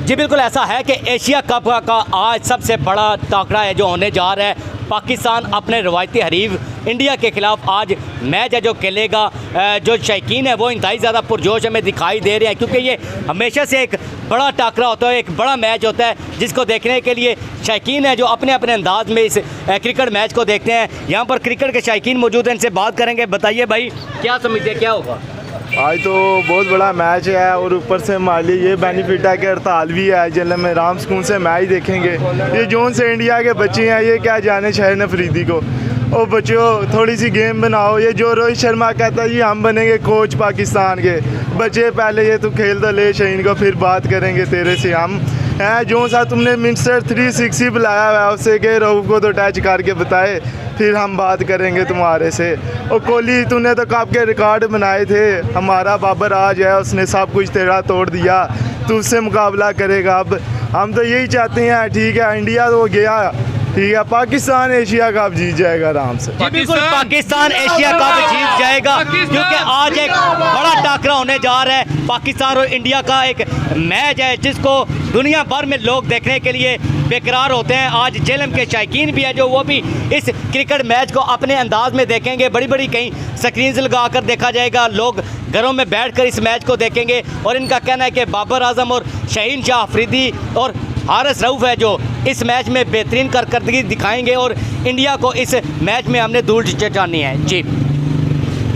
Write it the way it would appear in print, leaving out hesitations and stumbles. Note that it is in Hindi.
जी बिल्कुल ऐसा है कि एशिया कप का आज सबसे बड़ा टाकरा है जो होने जा रहा है। पाकिस्तान अपने रवायती हरीफ इंडिया के खिलाफ आज मैच है जो खेलेगा। जो शौकीन है वो इंतहाई ज़्यादा पुरजोश हमें दिखाई दे रहे हैं, क्योंकि ये हमेशा से एक बड़ा टाकरा होता है, एक बड़ा मैच होता है जिसको देखने के लिए शौकीन है जो अपने अपने अंदाज में इस क्रिकेट मैच को देखते हैं। यहाँ पर क्रिकेट के शौकीन मौजूद हैं, इनसे बात करेंगे। बताइए भाई, क्या समझते हैं क्या होगा? आज तो बहुत बड़ा मैच है और ऊपर से हमारे लिए ये बेनिफिट है कि हड़ताल भी है, जल्द में आराम सुकून से मैच देखेंगे। ये जोन से इंडिया के बच्चे हैं, ये क्या जाने शाहिन अफरीदी को। ओ बच्चों, थोड़ी सी गेम बनाओ। ये जो रोहित शर्मा कहता है जी हम बनेंगे कोच पाकिस्तान के, बच्चे पहले ये तू खेल तो ले शहीन को, फिर बात करेंगे तेरे से हम हैं। जो सा तुमने मिस्टर 360 बुलाया हुआ है उससे के रहू को तो टच करके बताए, फिर हम बात करेंगे तुम्हारे से। और कोहली तूने तो कप के रिकॉर्ड बनाए थे, हमारा बाबर आज है उसने सब कुछ तेरा तोड़ दिया, तू उससे मुकाबला करेगा। अब हम तो यही चाहते हैं, ठीक है इंडिया तो गया, ठीक है पाकिस्तान एशिया कप जीत जाएगा आराम से। बिल्कुल पाकिस्तान एशिया कप जीत जाएगा, क्योंकि आज एक बड़ा टाकरा होने जा रहा है। पाकिस्तान और इंडिया का एक मैच है जिसको दुनिया भर में लोग देखने के लिए बेकरार होते हैं। आज जेलम के शौकीन भी हैं जो वो भी इस क्रिकेट मैच को अपने अंदाज में देखेंगे। बड़ी बड़ी कहीं स्क्रीन्स लगा कर देखा जाएगा, लोग घरों में बैठकर इस मैच को देखेंगे। और इनका कहना है कि बाबर आजम और शहीन शाह अफरीदी और हारिस रऊफ है जो इस मैच में बेहतरीन कारकर्दगी दिखाएंगे और इंडिया को इस मैच में हमने दूर चढ़ानी है। जी।